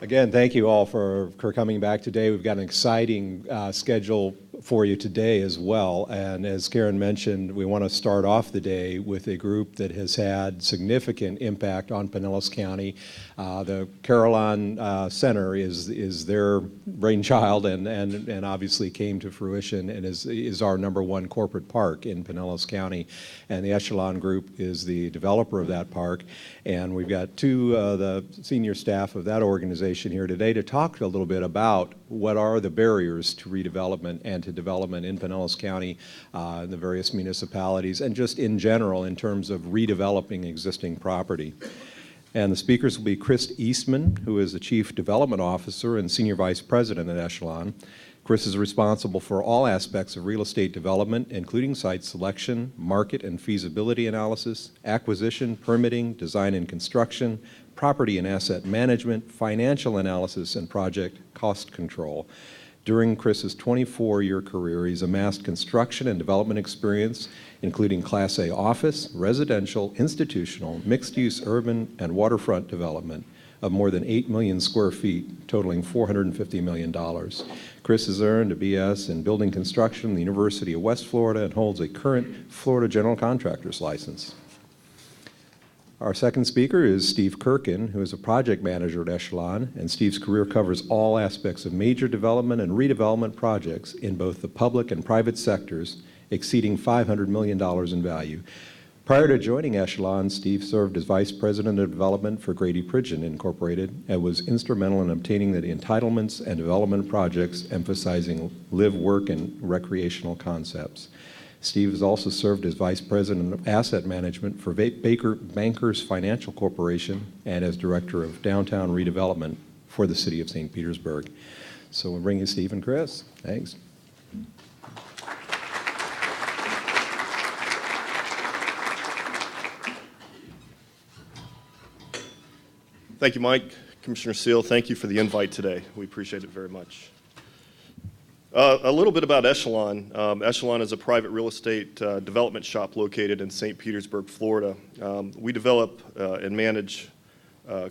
Again, thank you all for coming back today. We've got an exciting schedule for you today as well. And as Karen mentioned, we want to start off the day with a group that has had significant impact on Pinellas County. The Carillon Center is their brainchild and obviously came to fruition and is our #1 corporate park in Pinellas County. And the Echelon group is the developer of that park. And we've got two of the senior staff of that organization here today to talk a little bit about what are the barriers to redevelopment and to development in Pinellas County, in the various municipalities, and just in general in terms of redeveloping existing property. And the speakers will be Chris Eastman, who is the Chief Development Officer and Senior Vice President at Echelon. Chris is responsible for all aspects of real estate development, including site selection, market and feasibility analysis, acquisition, permitting, design and construction, property and asset management, financial analysis, and project cost control. During Chris's 24-year career, he's amassed construction and development experience, including Class A office, residential, institutional, mixed-use urban, and waterfront development of more than 8 million square feet, totaling $450 million. Chris has earned a BS in building construction from the University of West Florida and holds a current Florida general contractor's license. Our second speaker is Steve Kurcan, who is a project manager at Echelon, and Steve's career covers all aspects of major development and redevelopment projects in both the public and private sectors, exceeding $500 million in value. Prior to joining Echelon, Steve served as Vice President of Development for Grady Pridgeon Incorporated and was instrumental in obtaining the entitlements and development projects emphasizing live, work, and recreational concepts. Steve has also served as Vice President of Asset Management for Bankers Financial Corporation and as Director of Downtown Redevelopment for the City of St. Petersburg. So we'll bring you Steve and Chris. Thanks. Thank you, Mike. Commissioner Seal, thank you for the invite today. We appreciate it very much. A little bit about Echelon. Echelon is a private real estate development shop located in St. Petersburg, Florida. We develop and manage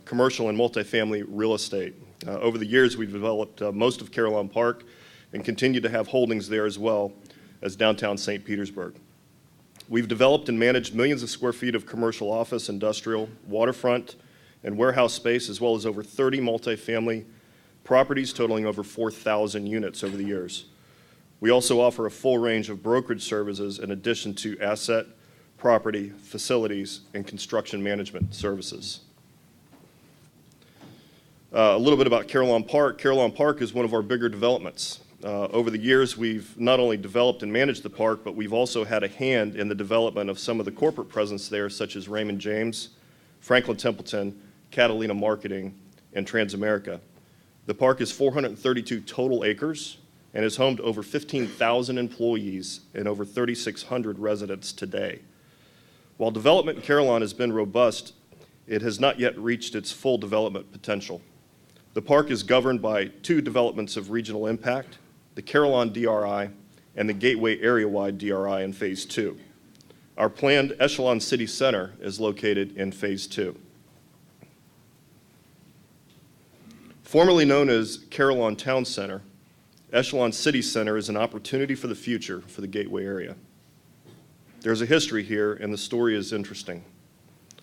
commercial and multifamily real estate. Over the years, we've developed most of Carillon Park and continue to have holdings there as well as downtown St. Petersburg. We've developed and managed millions of square feet of commercial office, industrial, waterfront, and warehouse space, as well as over 30 multifamily properties totaling over 4,000 units over the years. We also offer a full range of brokerage services in addition to asset, property, facilities, and construction management services. A little bit about Carillon Park. Carillon Park is one of our bigger developments. Over the years, we've not only developed and managed the park, but we've also had a hand in the development of some of the corporate presence there, such as Raymond James, Franklin Templeton, Catalina Marketing, and Transamerica. The park is 432 total acres and is home to over 15,000 employees and over 3,600 residents today. While development in Carillon has been robust, it has not yet reached its full development potential. The park is governed by two developments of regional impact, the Carillon DRI and the Gateway Area-Wide DRI in Phase 2. Our planned Echelon City Center is located in Phase 2. Formerly known as Carillon Town Center, Echelon City Center is an opportunity for the future for the Gateway area. There's a history here, and the story is interesting.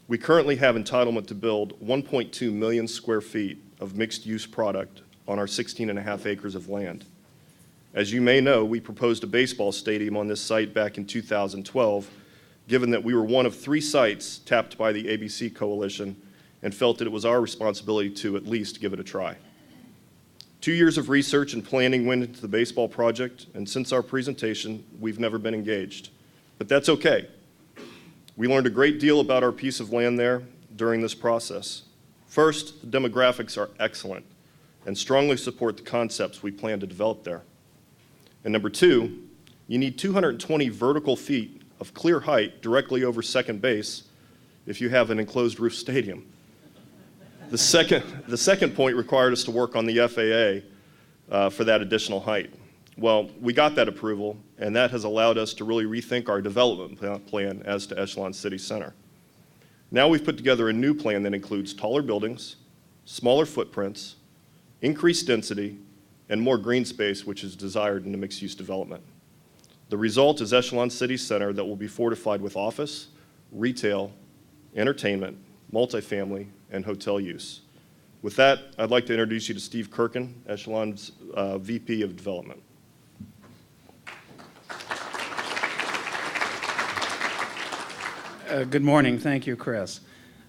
We currently have entitlement to build 1.2 million square feet of mixed-use product on our 16.5 acres of land. As you may know, we proposed a baseball stadium on this site back in 2012, given that we were one of 3 sites tapped by the ABC Coalition and felt that it was our responsibility to at least give it a try. 2 years of research and planning went into the baseball project, and since our presentation, we've never been engaged. But that's okay. We learned a great deal about our piece of land there during this process. First, the demographics are excellent and strongly support the concepts we plan to develop there. And number 2, you need 220 vertical feet of clear height directly over second base if you have an enclosed roof stadium. The second point required us to work on the FAA for that additional height. Well, we got that approval, and that has allowed us to really rethink our development plan as to Echelon City Center. Now we've put together a new plan that includes taller buildings, smaller footprints, increased density, and more green space, which is desired in a mixed-use development. The result is Echelon City Center that will be fortified with office, retail, entertainment, multifamily, and hotel use. With that, I'd like to introduce you to Steve Kurcan, Echelon's VP of Development. Good morning. Thank you, Chris.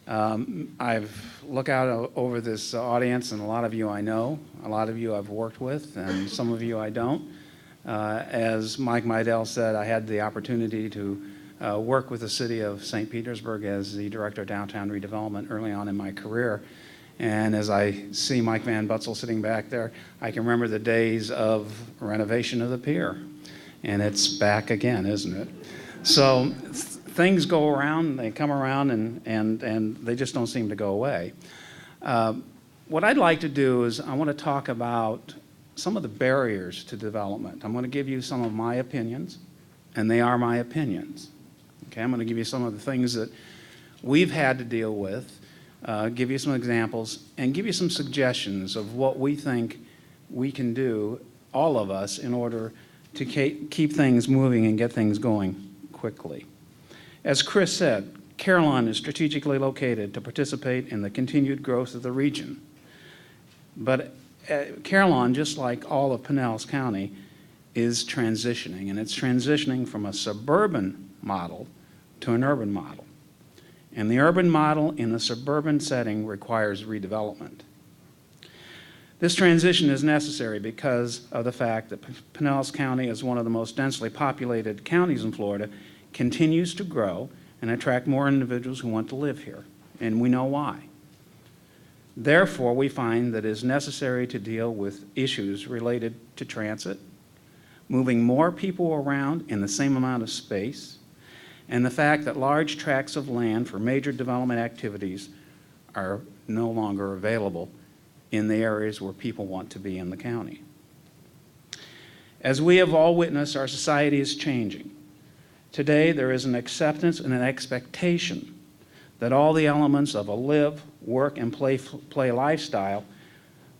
I've looked out over this audience, and a lot of you I know, a lot of you I've worked with, and some of you I don't. As Mike Meidel said, I had the opportunity to work with the city of St. Petersburg as the Director of Downtown Redevelopment early on in my career. And as I see Mike Van Butzel sitting back there, I can remember the days of renovation of the pier. And it's back again, isn't it? So things go around, they come around, and they just don't seem to go away. What I'd like to do is I want to talk about some of the barriers to development. I'm going to give you some of my opinions, and they are my opinions. Okay, I'm going to give you some of the things that we've had to deal with, give you some examples, and give you some suggestions of what we think we can do, all of us, in order to keep things moving and get things going quickly. As Chris said, Carillon is strategically located to participate in the continued growth of the region. But Carillon, just like all of Pinellas County, is transitioning, and it's transitioning from a suburban model to an urban model. And the urban model in a suburban setting requires redevelopment. This transition is necessary because of the fact that Pinellas County is one of the most densely populated counties in Florida, continues to grow and attract more individuals who want to live here, and we know why. Therefore, we find that it is necessary to deal with issues related to transit, moving more people around in the same amount of space, and the fact that large tracts of land for major development activities are no longer available in the areas where people want to be in the county. As we have all witnessed, our society is changing. Today, there is an acceptance and an expectation that all the elements of a live, work, and play lifestyle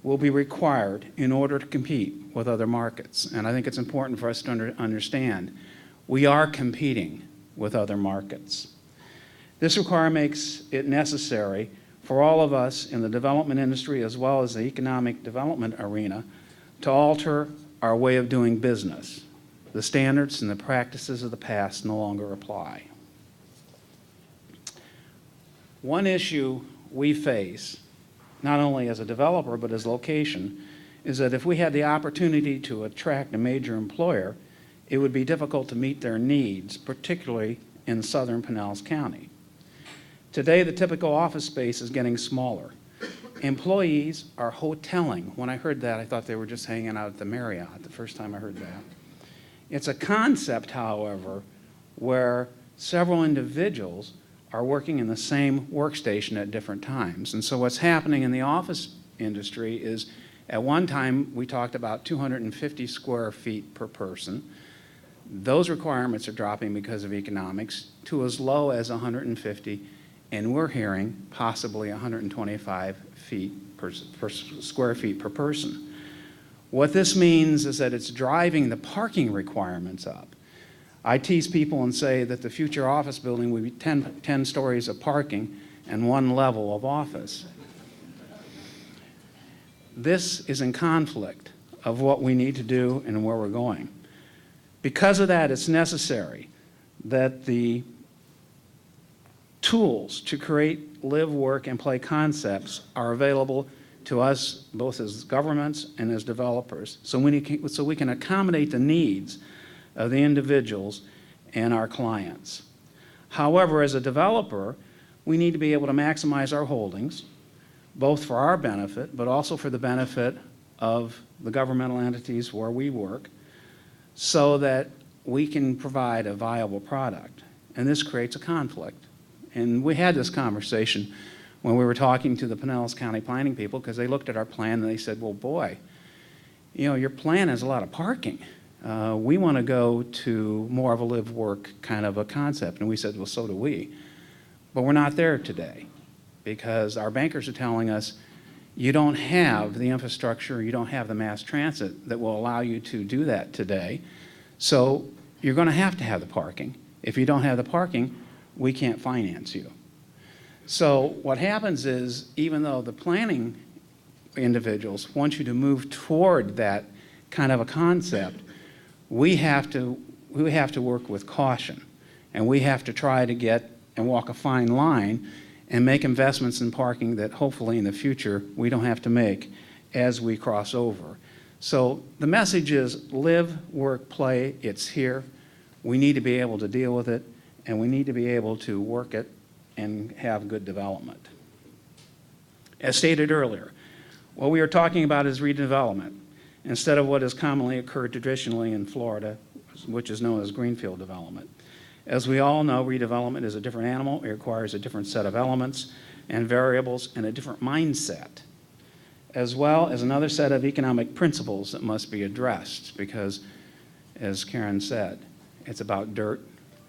will be required in order to compete with other markets. And I think it's important for us to understand we are competing with other markets. This requirement makes it necessary for all of us in the development industry as well as the economic development arena to alter our way of doing business. The standards and the practices of the past no longer apply. One issue we face, not only as a developer but as a location, is that if we had the opportunity to attract a major employer, it would be difficult to meet their needs, particularly in southern Pinellas County. Today, the typical office space is getting smaller. Employees are hoteling. When I heard that, I thought they were just hanging out at the Marriott the first time I heard that. It's a concept, however, where several individuals are working in the same workstation at different times. And so what's happening in the office industry is, at one time, we talked about 250 square feet per person. Those requirements are dropping because of economics to as low as 150, and we're hearing possibly 125 square feet per person. What this means is that it's driving the parking requirements up. I tease people and say that the future office building will be 10 stories of parking and 1 level of office. This is in conflict of what we need to do and where we're going. Because of that, it's necessary that the tools to create live, work, and play concepts are available to us both as governments and as developers, so we can accommodate the needs of the individuals and our clients. However, as a developer, we need to be able to maximize our holdings, both for our benefit, but also for the benefit of the governmental entities where we work, so that we can provide a viable product. And this creates a conflict. And we had this conversation when we were talking to the Pinellas County planning people, because they looked at our plan and they said, well, boy, you know, your plan has a lot of parking. We want to go to more of a live-work kind of a concept. And we said, well, so do we. But we're not there today, because our bankers are telling us You don't have the infrastructure, you don't have the mass transit that will allow you to do that today. So you're going to have the parking. If you don't have the parking, we can't finance you. So what happens is, even though the planning individuals want you to move toward that kind of a concept, we have to work with caution, and we have to try to get and walk a fine line and make investments in parking that hopefully in the future we don't have to make as we cross over. So the message is live, work, play. It's here. We need to be able to deal with it, and we need to be able to work it and have good development. As stated earlier, what we are talking about is redevelopment instead of what has commonly occurred traditionally in Florida, which is known as greenfield development. As we all know, redevelopment is a different animal. It requires a different set of elements and variables and a different mindset, as well as another set of economic principles that must be addressed because, as Karen said, it's about dirt,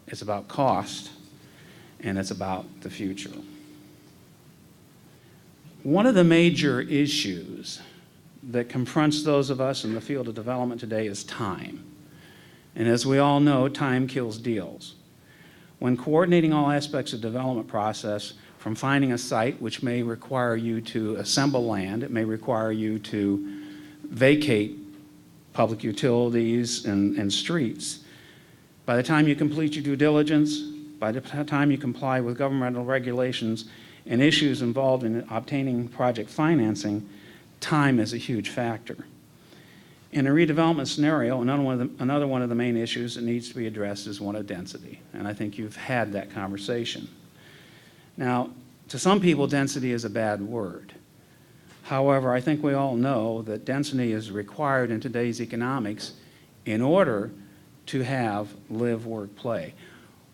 it's about cost, and it's about the future. One of the major issues that confronts those of us in the field of development today is time. And as we all know, time kills deals. When coordinating all aspects of the development process, from finding a site, which may require you to assemble land, it may require you to vacate public utilities and streets. By the time you complete your due diligence, by the time you comply with governmental regulations and issues involved in obtaining project financing, time is a huge factor. In a redevelopment scenario, another one of the main issues that needs to be addressed is one of density, and I think you've had that conversation. Now, to some people, density is a bad word. However, I think we all know that density is required in today's economics in order to have live, work, play.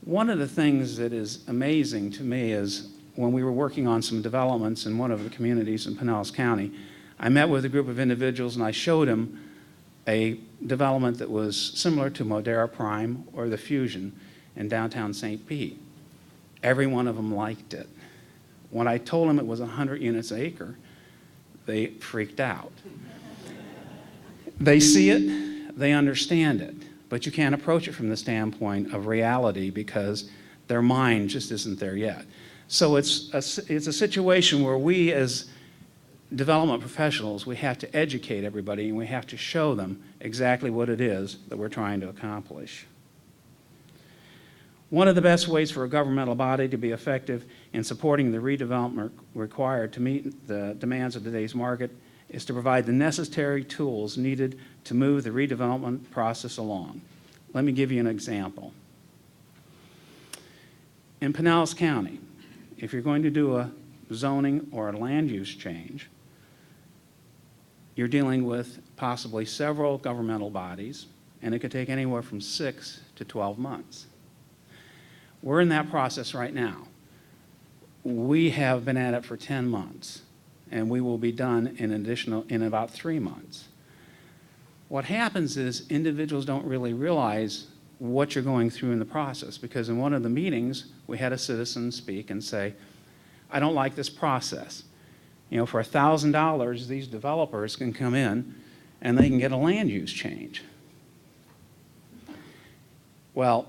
One of the things that is amazing to me is when we were working on some developments in one of the communities in Pinellas County, I met with a group of individuals and I showed them a development that was similar to Modera Prime or the Fusion in downtown St. Pete. Every one of them liked it. When I told them it was 100 units an acre, they freaked out. They see it, they understand it, but you can't approach it from the standpoint of reality because their mind just isn't there yet. So it's a situation where we as development professionals, we have to educate everybody and we have to show them exactly what it is that we're trying to accomplish. One of the best ways for a governmental body to be effective in supporting the redevelopment required to meet the demands of today's market is to provide the necessary tools needed to move the redevelopment process along. Let me give you an example. In Pinellas County, if you're going to do a zoning or a land use change, you're dealing with possibly several governmental bodies, and it could take anywhere from 6 to 12 months. We're in that process right now. We have been at it for 10 months, and we will be done in about 3 months. What happens is individuals don't really realize what you're going through in the process, because in one of the meetings, we had a citizen speak and say, I don't like this process. You know, for $1,000, these developers can come in and they can get a land use change. Well,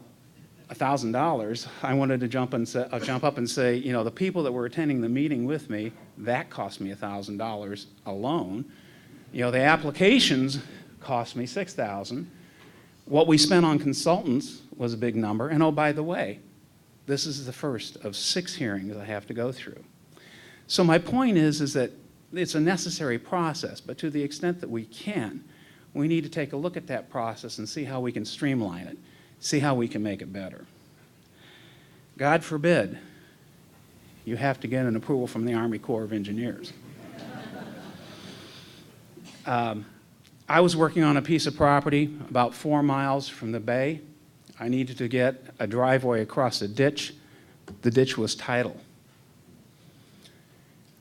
$1,000, I wanted to jump up and say, you know, the people that were attending the meeting with me, that cost me $1,000 alone. You know, the applications cost me $6,000. What we spent on consultants was a big number. And oh, by the way, this is the first of 6 hearings I have to go through. So my point is that it's a necessary process, but to the extent that we can, we need to take a look at that process and see how we can streamline it, see how we can make it better. God forbid you have to get an approval from the Army Corps of Engineers. I was working on a piece of property about 4 miles from the bay. I needed to get a driveway across a ditch. The ditch was tidal.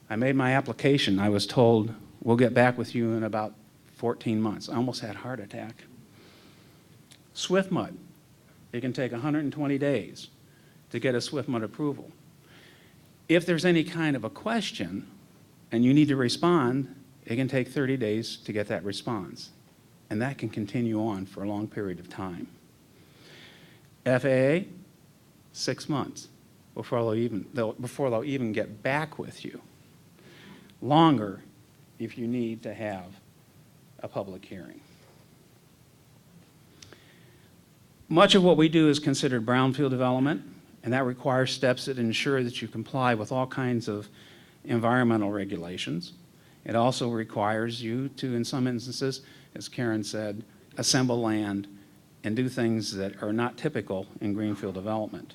I made my application. I was told, we'll get back with you in about 14 months. I almost had a heart attack. Swift mud. It can take 120 days to get a swift mud approval. If there's any kind of a question and you need to respond, it can take 30 days to get that response. And that can continue on for a long period of time. FAA, 6 months before they'll even get back with you. Longer if you need to have a public hearing. Much of what we do is considered brownfield development, and that requires steps that ensure that you comply with all kinds of environmental regulations. It also requires you to, in some instances, as Karen said, assemble land and do things that are not typical in greenfield development.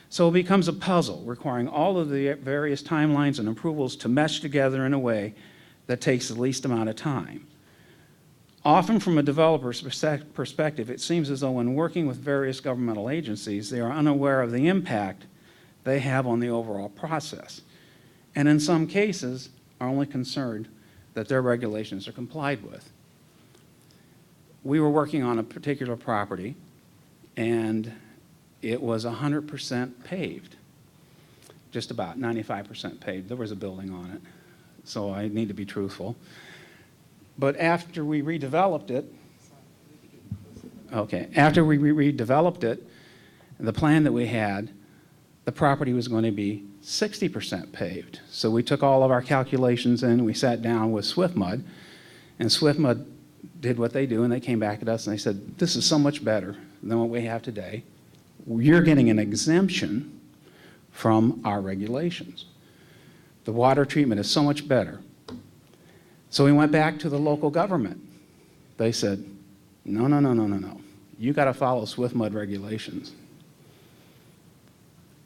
So it becomes a puzzle requiring all of the various timelines and approvals to mesh together in a way that takes the least amount of time. Often from a developer's perspective, it seems as though when working with various governmental agencies, they are unaware of the impact they have on the overall process. And in some cases, are only concerned that their regulations are complied with. We were working on a particular property, and it was 100% paved, just about 95% paved. There was a building on it, so I need to be truthful. But after we redeveloped it, the plan that we had, the property was going to be 60% paved. So we took all of our calculations in, we sat down with SwiftMud, and SwiftMud did what they do, and they came back at us and they said, this is so much better than what we have today. You're getting an exemption from our regulations. The water treatment is so much better. So we went back to the local government. They said, no. You got to follow SwiftMud regulations.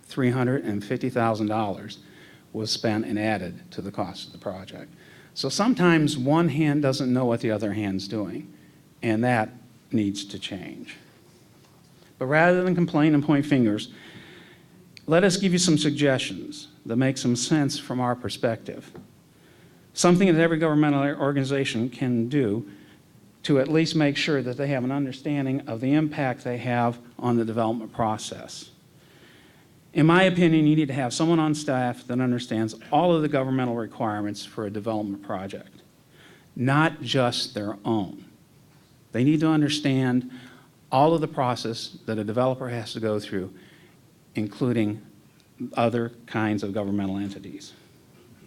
$350,000 was spent and added to the cost of the project. So sometimes one hand doesn't know what the other hand's doing, and that needs to change. But rather than complain and point fingers, let us give you some suggestions that make some sense from our perspective. Something that every governmental organization can do to at least make sure that they have an understanding of the impact they have on the development process. In my opinion, you need to have someone on staff that understands all of the governmental requirements for a development project, not just their own. They need to understand all of the process that a developer has to go through, including other kinds of governmental entities.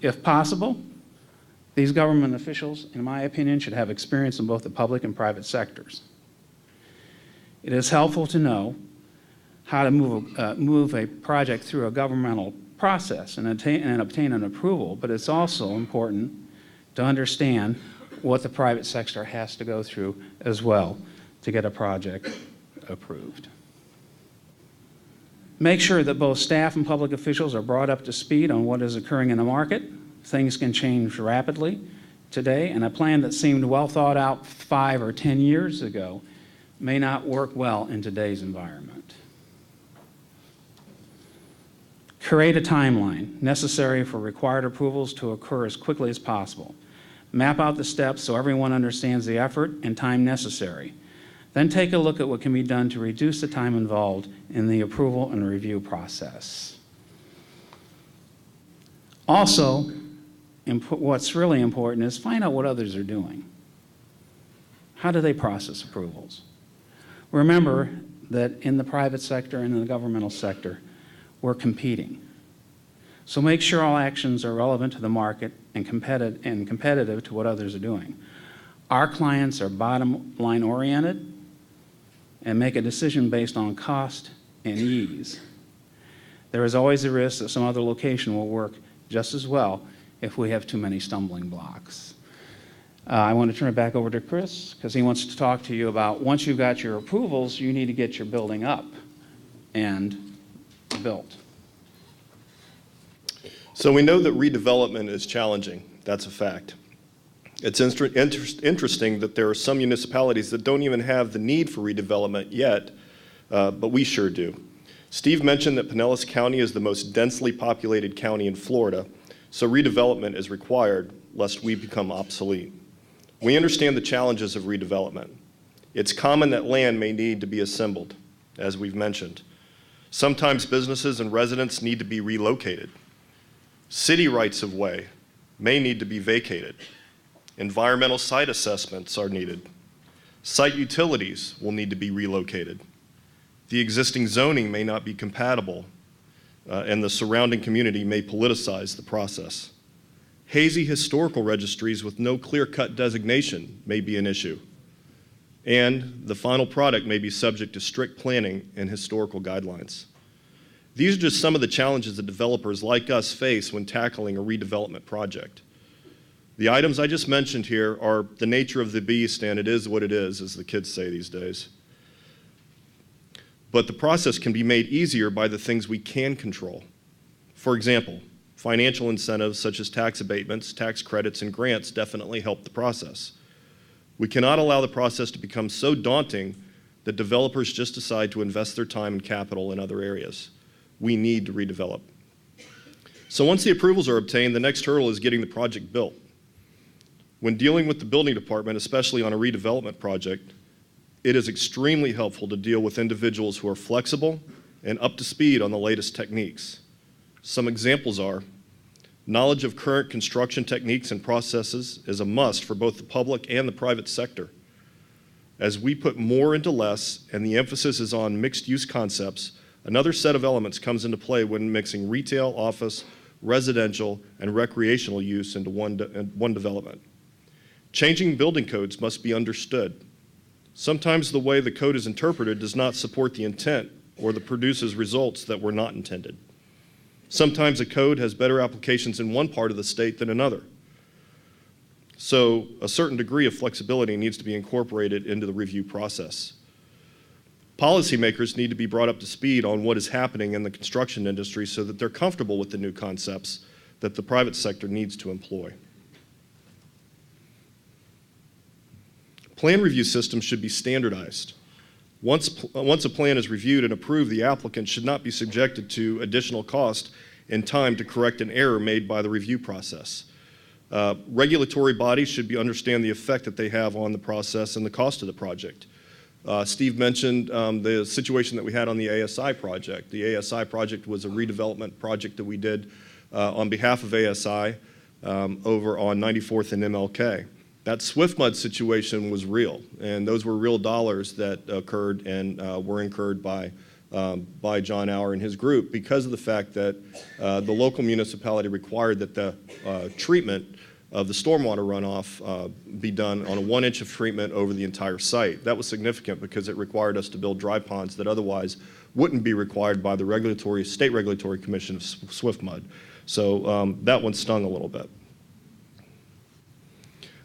If possible, these government officials, in my opinion, should have experience in both the public and private sectors. It is helpful to know how to move a project through a governmental process and obtain an approval, but it's also important to understand what the private sector has to go through as well to get a project approved. Make sure that both staff and public officials are brought up to speed on what is occurring in the market. Things can change rapidly today, and a plan that seemed well thought out 5 or 10 years ago may not work well in today's environment. Create a timeline necessary for required approvals to occur as quickly as possible. Map out the steps so everyone understands the effort and time necessary. Then take a look at what can be done to reduce the time involved in the approval and review process. Also, what's really important is find out what others are doing. How do they process approvals? Remember that in the private sector and in the governmental sector, we're competing. So make sure all actions are relevant to the market and competitive to what others are doing. Our clients are bottom line oriented and make a decision based on cost and ease. There is always a risk that some other location will work just as well if we have too many stumbling blocks. I want to turn it back over to Chris because he wants to talk to you about once you've got your approvals, you need to get your building up and built. So we know that redevelopment is challenging. That's a fact. It's interesting that there are some municipalities that don't even have the need for redevelopment yet, but we sure do. Steve mentioned that Pinellas County is the most densely populated county in Florida, so redevelopment is required lest we become obsolete. We understand the challenges of redevelopment. It's common that land may need to be assembled, as we've mentioned. Sometimes businesses and residents need to be relocated. City rights of way may need to be vacated. Environmental site assessments are needed. Site utilities will need to be relocated. The existing zoning may not be compatible, and the surrounding community may politicize the process. Hazy historical registries with no clear-cut designation may be an issue. And the final product may be subject to strict planning and historical guidelines. These are just some of the challenges that developers like us face when tackling a redevelopment project. The items I just mentioned here are the nature of the beast, and it is what it is, as the kids say these days. But the process can be made easier by the things we can control. For example, financial incentives such as tax abatements, tax credits, and grants definitely help the process. We cannot allow the process to become so daunting that developers just decide to invest their time and capital in other areas. We need to redevelop. So once the approvals are obtained, the next hurdle is getting the project built. When dealing with the building department, especially on a redevelopment project, it is extremely helpful to deal with individuals who are flexible and up to speed on the latest techniques. Some examples are: knowledge of current construction techniques and processes is a must for both the public and the private sector. As we put more into less and the emphasis is on mixed-use concepts, another set of elements comes into play when mixing retail, office, residential, and recreational use into one development. Changing building codes must be understood. Sometimes the way the code is interpreted does not support the intent or produces results that were not intended. Sometimes a code has better applications in one part of the state than another. So a certain degree of flexibility needs to be incorporated into the review process. Policymakers need to be brought up to speed on what is happening in the construction industry so that they're comfortable with the new concepts that the private sector needs to employ. Plan review systems should be standardized. Once a plan is reviewed and approved, the applicant should not be subjected to additional cost and time to correct an error made by the review process. Regulatory bodies should understand the effect that they have on the process and the cost of the project. Steve mentioned the situation that we had on the ASI project. The ASI project was a redevelopment project that we did on behalf of ASI over on 94th and MLK. That SwiftMud situation was real, and those were real dollars that occurred and were incurred by John Auer and his group because of the fact that the local municipality required that the treatment of the stormwater runoff be done on a 1 inch of treatment over the entire site. That was significant because it required us to build dry ponds that otherwise wouldn't be required by the state regulatory commission of SwiftMud. So that one stung a little bit.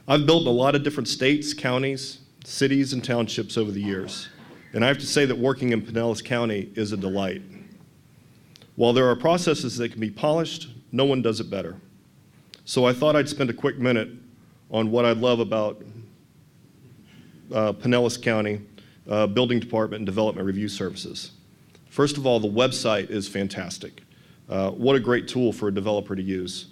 I've built in a lot of different states, counties, cities, and townships over the years. And I have to say that working in Pinellas County is a delight. While there are processes that can be polished, no one does it better. So I thought I'd spend a quick minute on what I love about Pinellas County Building Department and Development Review Services. First of all, the website is fantastic. What a great tool for a developer to use.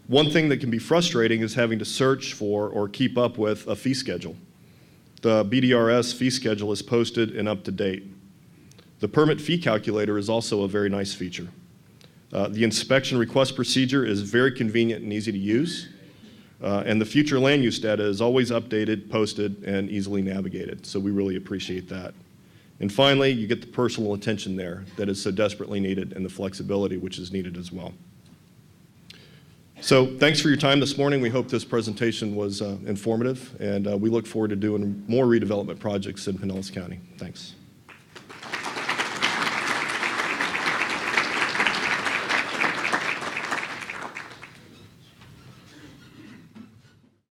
One thing that can be frustrating is having to search for or keep up with a fee schedule. The BDRS fee schedule is posted and up to date. The permit fee calculator is also a very nice feature. The inspection request procedure is very convenient and easy to use. And the future land use data is always updated, posted, and easily navigated. So we really appreciate that. And finally, you get the personal attention there that is so desperately needed and the flexibility which is needed as well. So thanks for your time this morning. We hope this presentation was informative, and we look forward to doing more redevelopment projects in Pinellas County. Thanks.